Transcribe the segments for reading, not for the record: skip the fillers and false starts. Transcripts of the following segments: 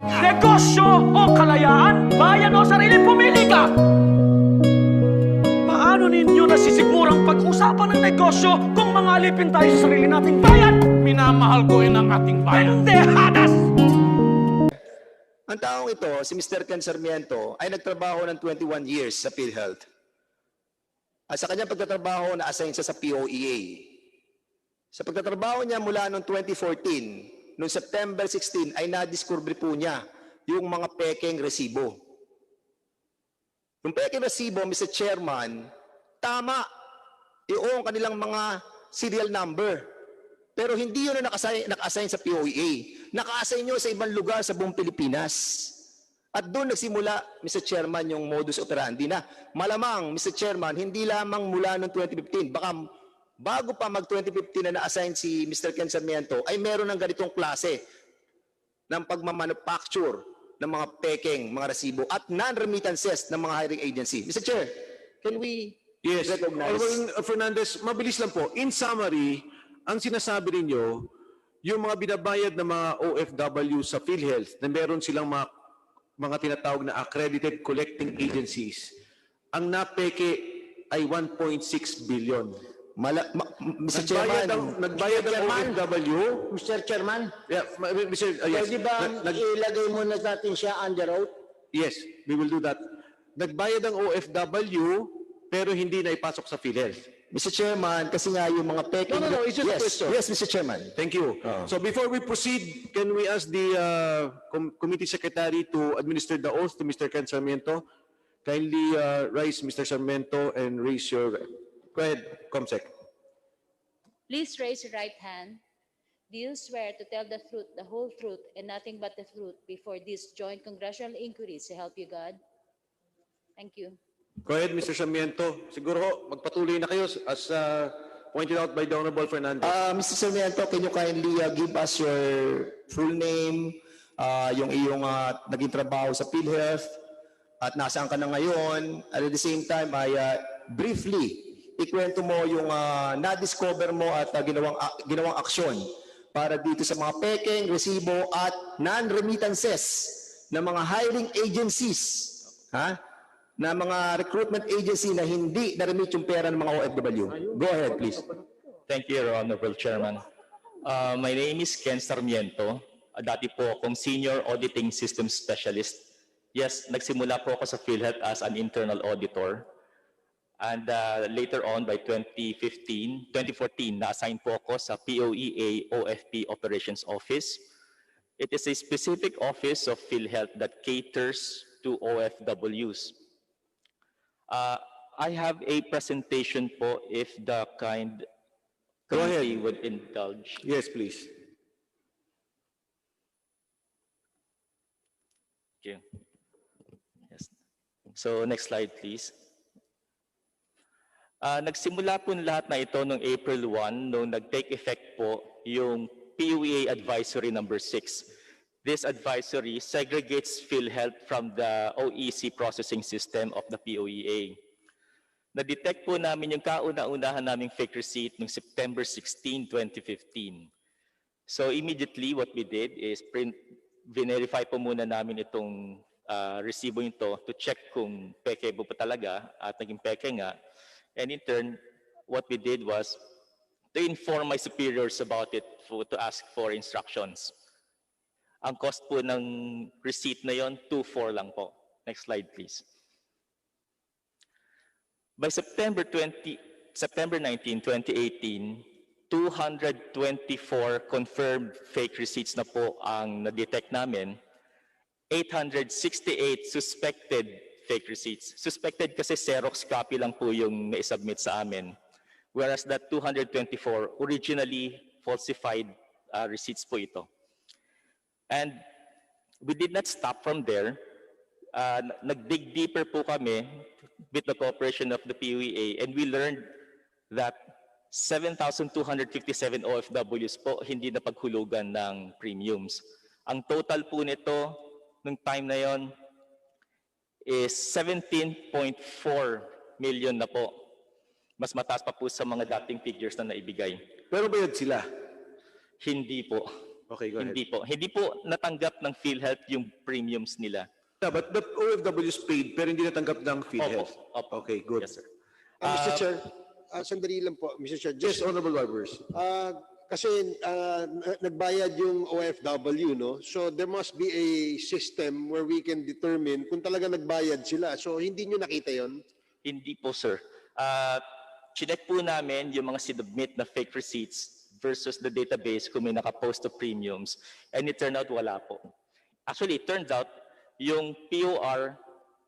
Negosyo o kalayaan? Bayan o sarili, pumili ka! Paano ninyo nasisigurang pag-usapan ng negosyo kung mga alipin tayo sa sarili nating bayan? Minamahal ko ang ating bayan. Pendehadas! Ang taong ito, si Mr. Ken Sarmiento, ay nagtrabaho ng 21 years sa PhilHealth. At sa kanyang pagtatrabaho, na-assign siya sa POEA. Sa pagtatrabaho niya mula noong 2014, noong September 16, ay nadiscover po niya yung mga pekeng resibo. Yung pekeng resibo, Mr. Chairman, tama yung kanilang mga serial number. Pero hindi yun na naka-assign sa POEA. Naka-assign nyo sa ibang lugar sa buong Pilipinas. At doon nagsimula, Mr. Chairman, yung modus operandi na malamang, Mr. Chairman, hindi lamang mula noong 2015, baka bago pa mag-2015 na na-assign si Mr. Ken Sarmiento, ay meron ng ganitong klase ng pagmamanufacture ng mga pekeng, mga resibo, at non-remittances ng mga hiring agency. Mr. Chair, can we recognize? Fernandez, mabilis lang po. In summary, ang sinasabi ninyo, yung mga binabayad ng mga OFW sa PhilHealth na meron silang mga tinatawag na accredited collecting agencies, ang napeke ay 1.6 billion. Mr. Chairman, Nagbayad ng OFW. Mr. Chairman, Yeah, Mr. Yes. pwede ba ilagay muna natin siya under oath? Yes, we will do that. Nagbayad ng OFW, pero hindi na ipasok sa PhilHealth. Mr. Chairman, kasi nga yung mga peking... No, it's just a yes, question. yes, Mr. Chairman. Thank you. So before we proceed, can we ask the committee secretary to administer the oath to Mr. Ken Sarmiento? Kindly rise, Mr. Sarmiento, and raise your... Go ahead, Comsec. Please raise your right hand. Do you swear to tell the truth, the whole truth, and nothing but the truth before this joint congressional inquiry to help you God? Thank you. Go ahead, Mr. Sarmiento. Siguro magpatuloy na kayo as pointed out by the Honorable Fernandez. Mr. Sarmiento, can you kindly give us your full name, yung iyong naging trabaho sa PhilHealth, at nasaan ka na ngayon, at at the same time ay briefly ikwento mo yung na-discover mo at ginawang aksyon para dito sa mga pekeng, resibo at non-remittances ng mga hiring agencies, na mga recruitment agency na hindi na-remit yung pera ng mga OFW. Go ahead, please. Thank you, Your Honorable Chairman. My name is Ken Sarmiento. Dati po akong Senior Auditing System Specialist. Yes, nagsimula po ako sa PhilHealth as an internal auditor. And later on, by 2014, na-assign po ako sa POEA OFP Operations Office. It is a specific office of PhilHealth that caters to OFWs. I have a presentation po if the committee would indulge. Yes, please. Thank you. Yes. So next slide, please. Nagsimula po lahat na ito noong April 1, noong nag-take effect po yung POEA Advisory number 6. This advisory segregates PhilHealth from the OEC processing system of the POEA. Na-detect po namin yung kauna-unahan naming fake receipt noong September 16, 2015. So immediately what we did is verify po muna namin itong resibo ito to check kung peke po pa talaga at naging peke nga. And in turn, what we did was to inform my superiors about it to ask for instructions. Ang cost po ng receipt na yon, 2.4 lang po. Next slide, please. By September 19, 2018, 224 confirmed fake receipts na po ang na-detect namin. 868 suspected fake receipts. Suspected kasi Xerox copy lang po yung na-submit sa amin. Whereas that 224 originally falsified receipts po ito. And we did not stop from there. Nag-dig deeper po kami with the cooperation of the POEA, and we learned that 7,257 OFWs po hindi na paghulugan ng premiums. Ang total po nito nung time na yon is 17.4 million na po. Mas mataas pa po sa mga dating figures na naibigay. Pero bayad sila? Hindi po. Okay, go ahead. Hindi po natanggap ng PhilHealth yung premiums nila. No, but the OFWs paid pero hindi natanggap ng PhilHealth. Opo. Okay, good. Yes, sir. Mr. Chair, sandali lang po, Mr. Chair. Yes, Honorable Barbers. Kasi nagbayad yung OFW, no? So there must be a system where we can determine kung talaga nagbayad sila. So hindi nyo nakita yon? Hindi po, sir. Chinek po namin yung mga sinubmit na fake receipts versus the database kung may nakapost of premiums, and it turned out wala po. Actually, it turns out yung POR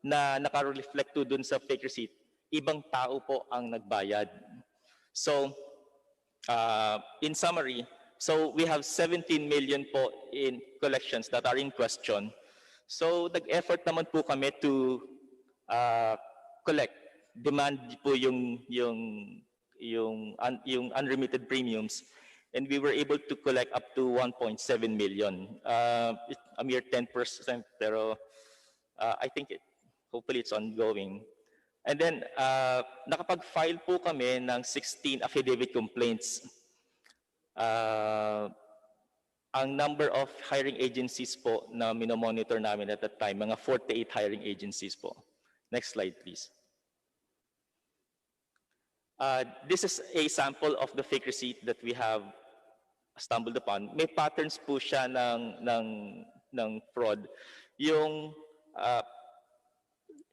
na naka-reflect to dun sa fake receipt, ibang tao po ang nagbayad. So, in summary, so we have 17 million po in collections that are in question. So, nag-effort naman po kami to collect, demand po yung unremitted premiums, and we were able to collect up to 1.7 million. A mere 10%, pero I think hopefully it's ongoing. And then, nakapag-file po kami ng 16 affidavit complaints. Ang number of hiring agencies po na minomonitor namin at that time, mga 48 hiring agencies po. Next slide, please. This is a sample of the fake receipt that we have stumbled upon. May patterns po siya ng fraud. Yung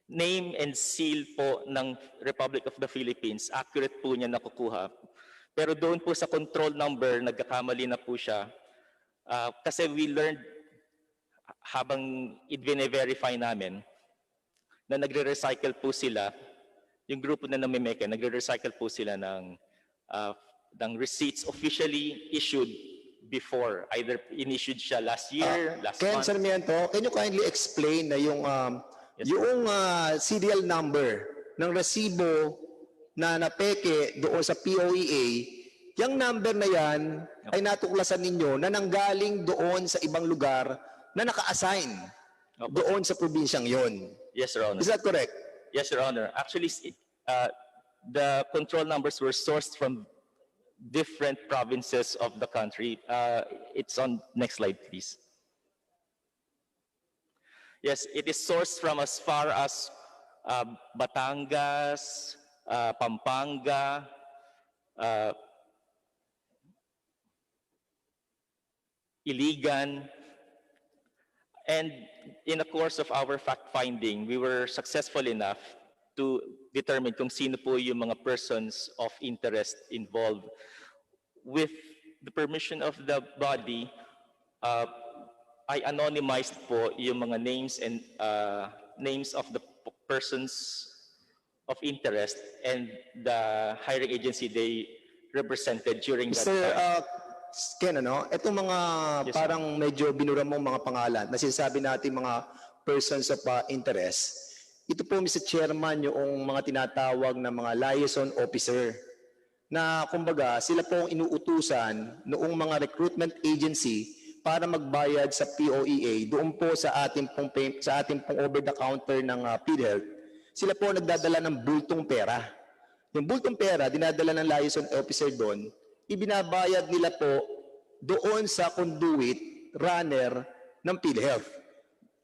name and seal po ng Republic of the Philippines, accurate po niya nakukuha. Pero doon po sa control number, nagkakamali na po siya. Kasi we learned habang i-verify namin na nagre-recycle po sila, yung grupo na namimeke, nagre-recycle po sila ng receipts officially issued before. Either in-issued siya last year, last Ken month. Sarmiento, can you kindly explain na yung serial number ng resibo na napeke doon sa POEA, yung number na yan ay natuklasan ninyo na nanggaling doon sa ibang lugar na naka-assign doon sa probinsyang yon. Yes, Your Honor. Is that correct? Yes, Your Honor. Actually, the control numbers were sourced from different provinces of the country. It's on next slide, please. Yes, it is sourced from as far as Batangas, Pampanga, Iligan, and in the course of our fact-finding, we were successful enough to determine kung sino po yung mga persons of interest involved. With the permission of the body, I anonymized po yung mga names and names of the persons of interest and the hiring agency they represented during that Mr. time. Ken, itong mga parang medyo binura mong mga pangalan na sinasabi natin mga persons of interest, ito po, Mr. Chairman, yung mga tinatawag na mga liaison officer na kumbaga sila po ang inuutusan noong mga recruitment agency para magbayad sa POEA doon po sa ating pong over-the-counter ng PhilHealth. Sila po nagdadala ng bultong pera. Yung bultong pera, dinadala ng liaison officer doon, ibinabayad nila po doon sa conduit runner ng PhilHealth.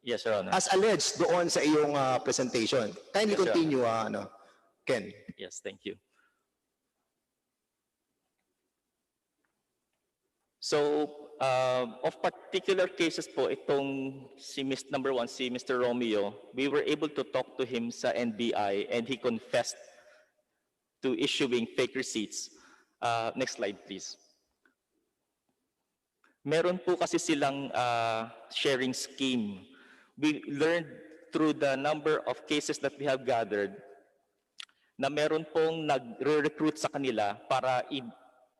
Yes, Your Honor. As alleged doon sa iyong presentation. Kindly Yes, Your continue, Ken. Yes, thank you. So, of particular cases po, itong si number 1, si Mr. Romeo, we were able to talk to him sa NBI and he confessed to issuing fake receipts. Next slide, please. Meron po kasi silang sharing scheme. We learned through the number of cases that we have gathered na meron pong nagre-recruit sa kanila para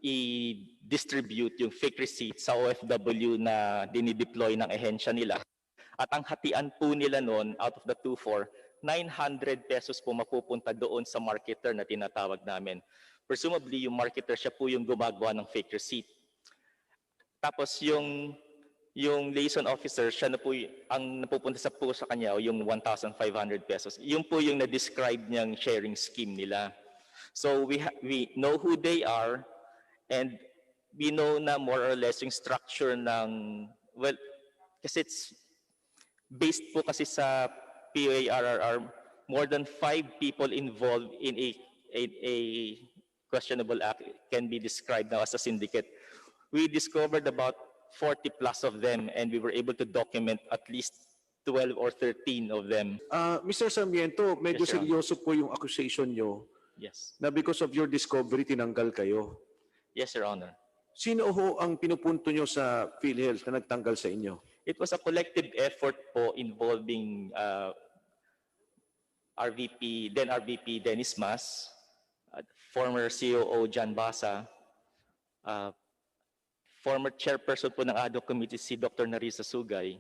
i-distribute yung fake receipt sa OFW na dinideploy ng ehensya nila. At ang hatian po nila noon, out of the 2-4, 900 pesos po mapupunta doon sa marketer na tinatawag namin. Presumably, yung marketer siya po yung gumagawa ng fake receipt. Tapos yung liaison officer, siya na po ang napupunta sa kanya, yung 1,500 pesos. Yung po yung na-describe niyang sharing scheme nila. So we know who they are, and we know na more or less yung structure ng, well, kasi it's based po kasi sa POA-RRR, more than 5 people involved in a questionable act can be described now as a syndicate. We discovered about 40 plus of them, and we were able to document at least 12 or 13 of them. Mr. Sarmiento, medyo Yes, Your Honor. seryoso po yung accusation nyo Yes. na because of your discovery, tinanggal kayo. Yes, Your Honor. Sino ho ang pinupunto nyo sa PhilHealth na nagtanggal sa inyo? It was a collective effort po involving then RVP Dennis Mas, former COO John Basa, former chairperson po ng ADO Committee si Dr. Narisa Sugay,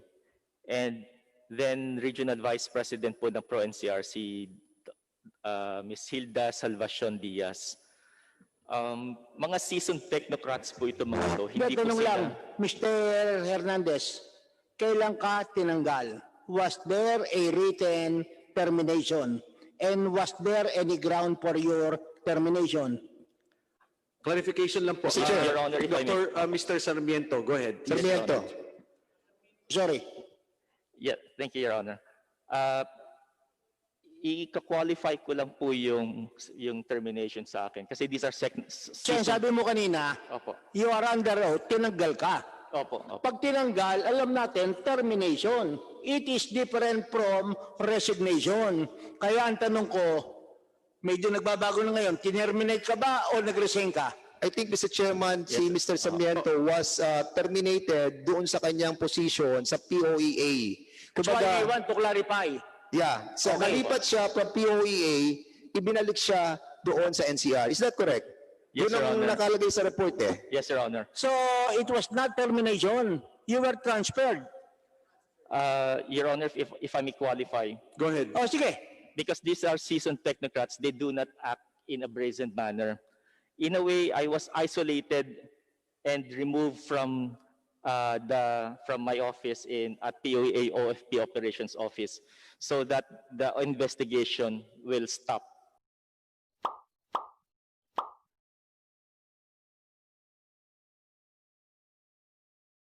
and then Regional Vice President po ng PRO-NCR si Ms. Hilda Salvacion Diaz. Mga seasoned technocrats po ito mga to. Hindi po Tanong sila. lang, Mr. Hernandez, kailan ka tinanggal? Was there a written termination? And was there any ground for your termination? Clarification lang po. Your Honor, if I may. Mr. Sarmiento, go ahead. Sarmiento. Sorry. Yeah, thank you, Your Honor. I-qualify ko lang po yung termination sa akin kasi these are So, sabi mo kanina, Opo. you are under oath, tinanggal ka. Opo. Pag tinanggal, alam natin, termination. It is different from resignation. Kaya ang tanong ko, medyo nagbabago na ngayon, tinerminate ka ba o nag-resign ka? I think, Mr. Chairman, si Mr. Sarmiento was terminated doon sa kanyang position sa POEA. So I want to clarify. Yeah. So, Okay. nalipat siya from POEA, ibinalik siya doon sa NCR. Is that correct? Yes, Doon Your ang Honor. nakalagay sa report eh. Yes, Your Honor. So it was not termination. You were transferred. Your Honor, if I may qualify, Go ahead. O sige. because these are seasoned technocrats, they do not act in a brazen manner. In a way, I was isolated and removed from my office at POEA OFP Operations Office so that the investigation will stop